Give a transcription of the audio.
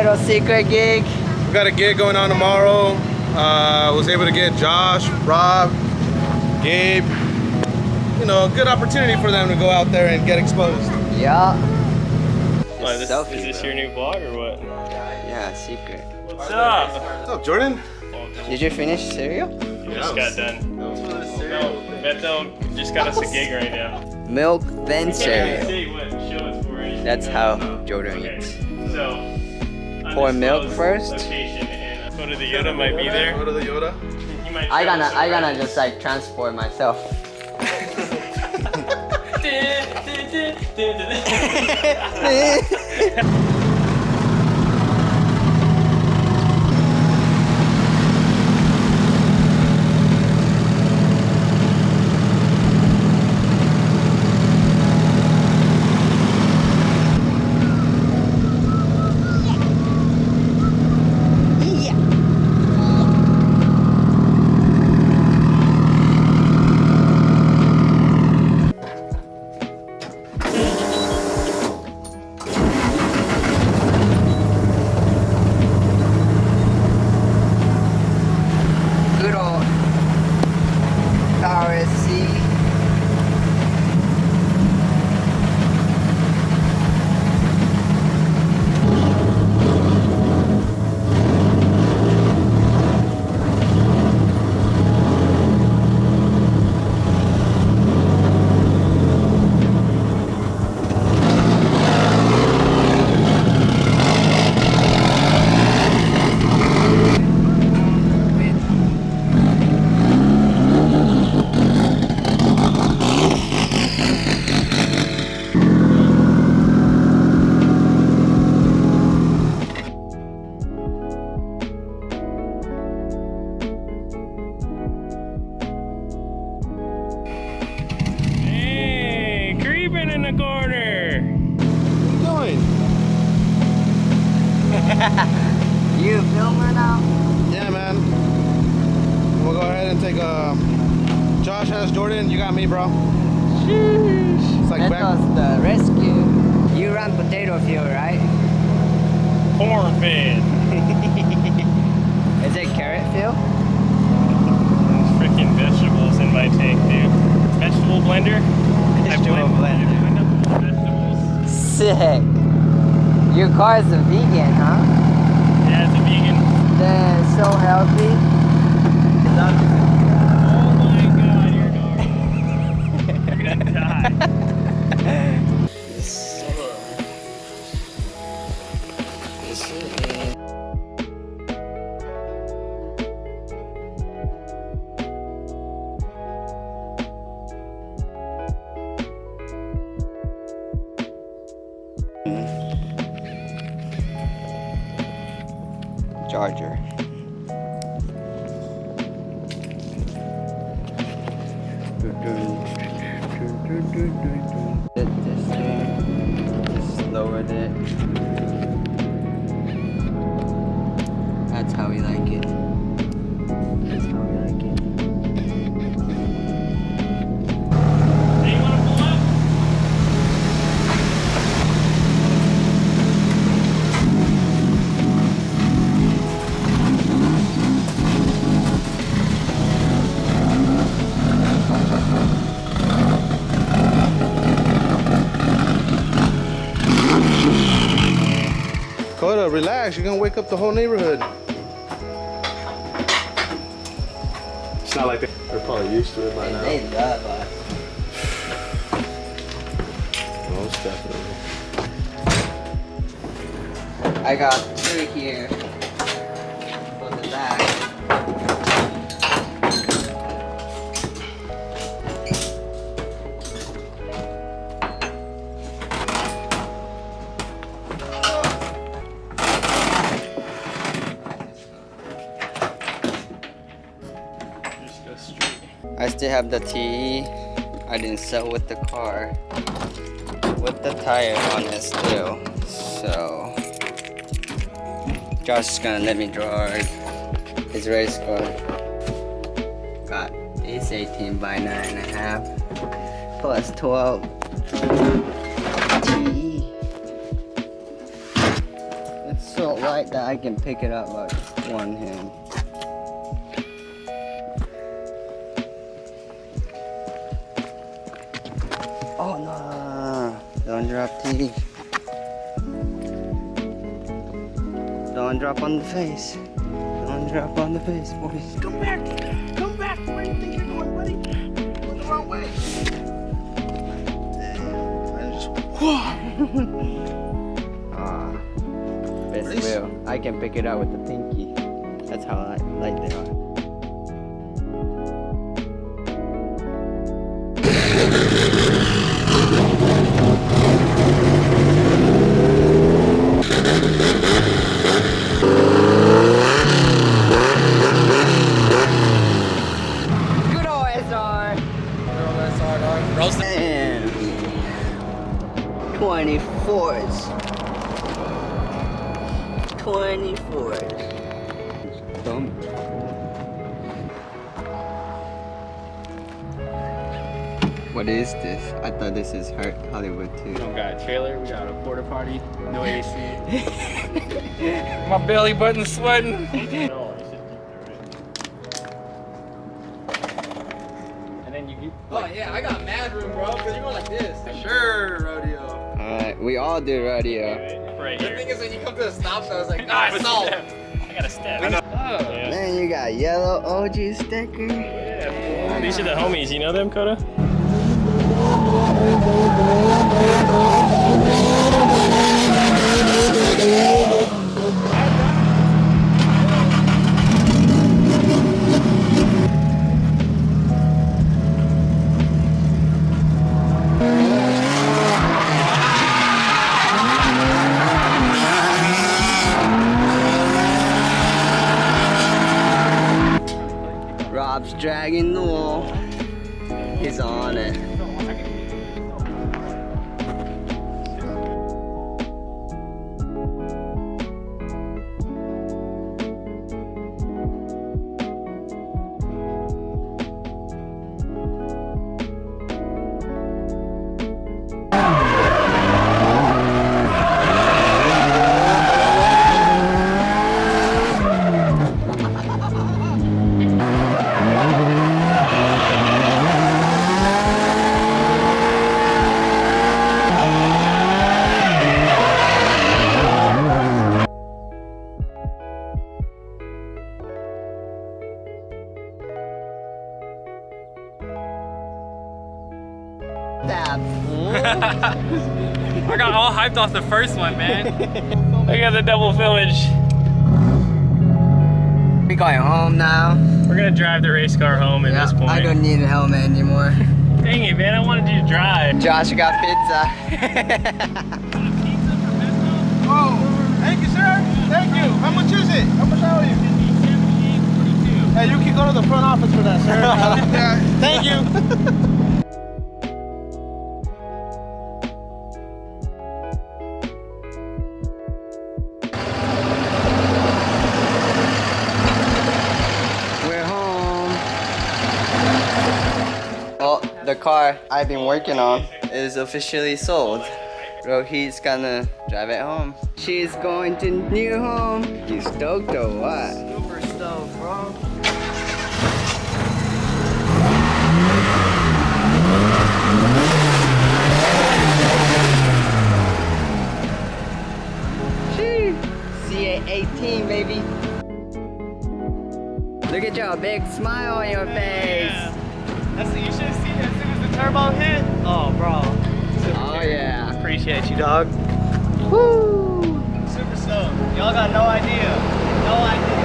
little secret gig. We got a gig going on tomorrow. Was able to get Josh, Rob, Gabe. You know, a good opportunity for them to go out there and get exposed. Yeah. Is this your new vlog or what? Yeah, secret. What's up? What's up, Jordan? Did you finish cereal? We just got done. No, Beto just got us a gig right now. Milk, then cereal. Say what show it's for. That's how Jordan eats. So, Pour milk first. Location and Kota the Yoda might be there. Go to the Yoda. He might I gonna just like transport myself. Good old RSC. Hey, creeping in the corner. What are you doing? You a filmer now? Yeah, man. We'll go ahead and take Josh has Jordan. You got me, bro. Sheesh. It's like That back. was the rescue. You run potato field, right? Corn fed. Is it carrot field? There's freaking vegetables in my tank, dude. Vegetable blender. Vegetable blender. I blend up all the vegetables. Sick. Your car is a vegan, huh? Yeah, it's a vegan. Then it's so healthy. Oh my god, you're normal. You're gonna die. Charger. This thing, just lowered it. That's how we like it. That's how we like it. Hey, you wanna pull up? Kota, relax. You're gonna wake up the whole neighborhood. It's not like they're probably used to it by now. They love us. Most definitely. I got 2 here for the back. Just go straight. I still have the TE. I didn't sell with the car. With the tire on it still. So Josh is gonna let me draw his race car. Got it's 18 by 9.5 plus 12 TE. It's so light that I can pick it up with one hand. Oh no, don't drop tea. Don't drop on the face. Don't drop on the face, boys. Come back! Come back! Where do you think you're going, buddy? Going the wrong way. Damn. Best wheel. I can pick it up with the pinky. That's how light they are. Good old SR. And 24s. 24s. What is this? I thought this is Hollywood too. We don't got a trailer, we got a porta potty, no AC. My belly button's sweating. And then you get. Oh yeah, I got mad room, bro, because you're going like this. Sure, rodeo. Alright, we all do rodeo. Right The here. thing is, when you come to the stop, so I was like, I ah, stop. I got a step. Oh. Yeah. Man, you got yellow OG sticker. Yeah. These are the homies, you know them, Kota? Rob's dragging the wall. He's on it. I got all hyped off the first one, man. Look at the double filmage. We going home now. We're gonna drive the race car home at this point. I don't need a helmet anymore. Dang it, man, I wanted you to drive. Josh got pizza. Oh, thank you, sir. Thank you. How much is it? How much are you? Hey, you can go to the front office for that, sir. Thank you. We're home. Well, the car I've been working on is officially sold. Rohit's gonna drive it home. She's going to new home. You stoked or what? Super stoked, bro. CA18, baby. Look at your big smile on your face. Yeah. That's you should have seen it as soon as the turbo hit. Oh, bro. Oh yeah. Appreciate you, dog. Woo! Super stoked. Y'all got no idea. No idea.